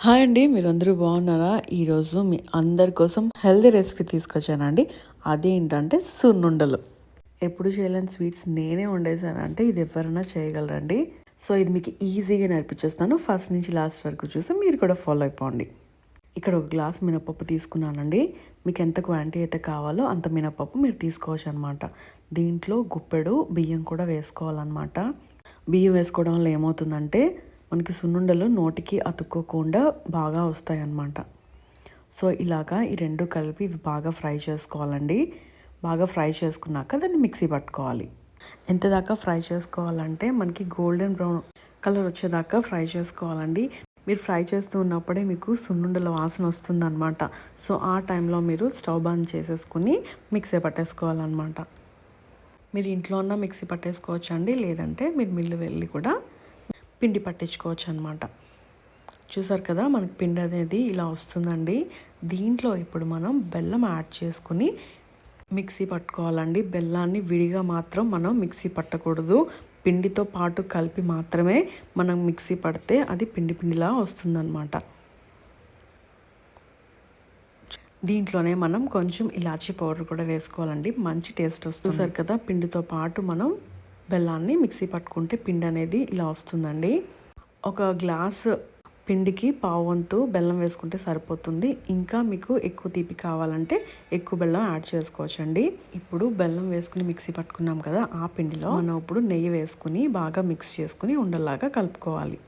Hi అండి, మీరందరూ బాగున్నారా? ఈరోజు మీ అందరి కోసం హెల్దీ రెసిపీ తీసుకొచ్చానండి. అదేంటంటే సున్నుండలు. ఎప్పుడు చేయలేని స్వీట్స్ నేనే వండేసానంటే ఇది ఎవరైనా చేయగలరండి. సో ఇది మీకు ఈజీగా నేర్పించేస్తాను. ఫస్ట్ నుంచి లాస్ట్ వరకు చూసి మీరు కూడా ఫాలో అయిపోండి. ఇక్కడ ఒక గ్లాస్ మినపప్పు తీసుకున్నానండి. మీకు ఎంత క్వాంటిటీ అయితే కావాలో అంత మినపప్పు మీరు తీసుకోవచ్చు అనమాట. దీంట్లో గుప్పెడు బియ్యం కూడా వేసుకోవాలన్నమాట. బియ్యం వేసుకోవడం వల్ల ఏమవుతుందంటే మనకి సున్నుండలు నోటికి అతుక్కోకుండా బాగా వస్తాయి అన్నమాట. సో ఇలాగా ఈ రెండు కలిపి ఇవి బాగా ఫ్రై చేసుకోవాలండి. బాగా ఫ్రై చేసుకున్నాక దాన్ని మిక్సీ పట్టుకోవాలి. ఎంత దాకా ఫ్రై చేసుకోవాలంటే మనకి గోల్డెన్ బ్రౌన్ కలర్ వచ్చేదాకా ఫ్రై చేసుకోవాలండి. మీరు ఫ్రై చేస్తూ ఉన్నప్పుడే మీకు సున్నుండల వాసన వస్తుందన్నమాట. సో ఆ టైంలో మీరు స్టవ్ బంద్ చేసేసుకుని మిక్సీ పట్టేసుకోవాలన్నమాట. మీరు ఇంట్లో ఉన్న మిక్సీ పట్టేసుకోవచ్చు అండి, లేదంటే మీరు మిల్లు వెళ్ళి కూడా పిండి పట్టించుకోవచ్చు అనమాట. చూసారు కదా, మనకి పిండి అనేది ఇలా వస్తుందండి. దీంట్లో ఇప్పుడు మనం బెల్లం యాడ్ చేసుకుని మిక్సీ పట్టుకోవాలండి. బెల్లాన్ని విడిగా మాత్రం మనం మిక్సీ పట్టకూడదు. పిండితో పాటు కలిపి మాత్రమే మనం మిక్సీ పడితే అది పిండి పిండిలా వస్తుందన్నమాట. దీంట్లోనే మనం కొంచెం ఇలాచీ పౌడర్ కూడా వేసుకోవాలండి, మంచి టేస్ట్ వస్తుంది. చూసారు కదా, పిండితో పాటు మనం బెల్లాన్ని మిక్సీ పట్టుకుంటే పిండి అనేది ఇలా వస్తుందండి. ఒక గ్లాస్ పిండికి పావంతు బెల్లం వేసుకుంటే సరిపోతుంది. ఇంకా మీకు ఎక్కువ తీపి కావాలంటే ఎక్కువ బెల్లం యాడ్ చేసుకోవచ్చండి. ఇప్పుడు బెల్లం వేసుకుని మిక్సీ పట్టుకున్నాం కదా, ఆ పిండిలో మనం ఇప్పుడు నెయ్యి వేసుకుని బాగా మిక్స్ చేసుకుని ఉండలాగా కలుపుకోవాలి.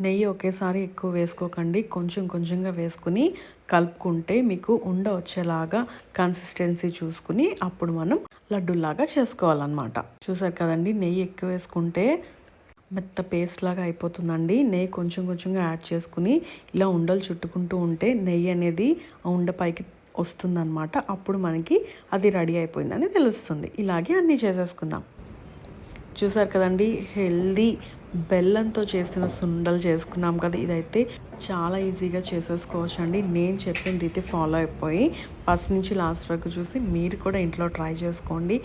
నెయ్యి ఒకేసారి ఎక్కువ వేసుకోకండి, కొంచెం కొంచెంగా వేసుకుని కలుపుకుంటే మీకు ఉండ వచ్చేలాగా కన్సిస్టెన్సీ చూసుకుని అప్పుడు మనం లడ్డూలాగా చేసుకోవాలన్నమాట. చూసారు కదండి, నెయ్యి ఎక్కువ వేసుకుంటే మెత్త పేస్ట్ లాగా అయిపోతుందండి. నెయ్యి కొంచెం కొంచెంగా యాడ్ చేసుకుని ఇలా ఉండలు చుట్టుకుంటూ ఉంటే నెయ్యి అనేది ఆ ఉండ పైకి వస్తుందన్నమాట. అప్పుడు మనకి అది రెడీ అయిపోయిందని తెలుస్తుంది. ఇలాగే అన్నీ చేసేసుకుందాం. చూసారు కదండి, హెల్దీ బెల్లంతో చేసిన సుండలు చేసుకున్నాం కదా. ఇదైతే చాలా ఈజీగా చేసేసుకోవచ్చు అండి. నేను చెప్పిన రీతి ఫాలో అయిపోయి ఫస్ట్ నుంచి లాస్ట్ వరకు చూసి మీరు కూడా ఇంట్లో ట్రై చేసుకోండి.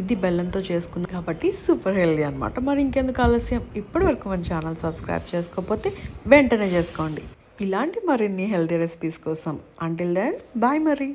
ఇది బెల్లంతో చేసుకున్నాం కాబట్టి సూపర్ హెల్దీ అనమాట. మరి ఇంకెందుకు ఆలస్యం, ఇప్పటి వరకు మన ఛానల్ సబ్స్క్రైబ్ చేసుకోకపోతే వెంటనే చేసుకోండి. ఇలాంటి మరిన్ని హెల్దీ రెసిపీస్ కోసం. అంటిల్ దెన్ బాయ్ మరి.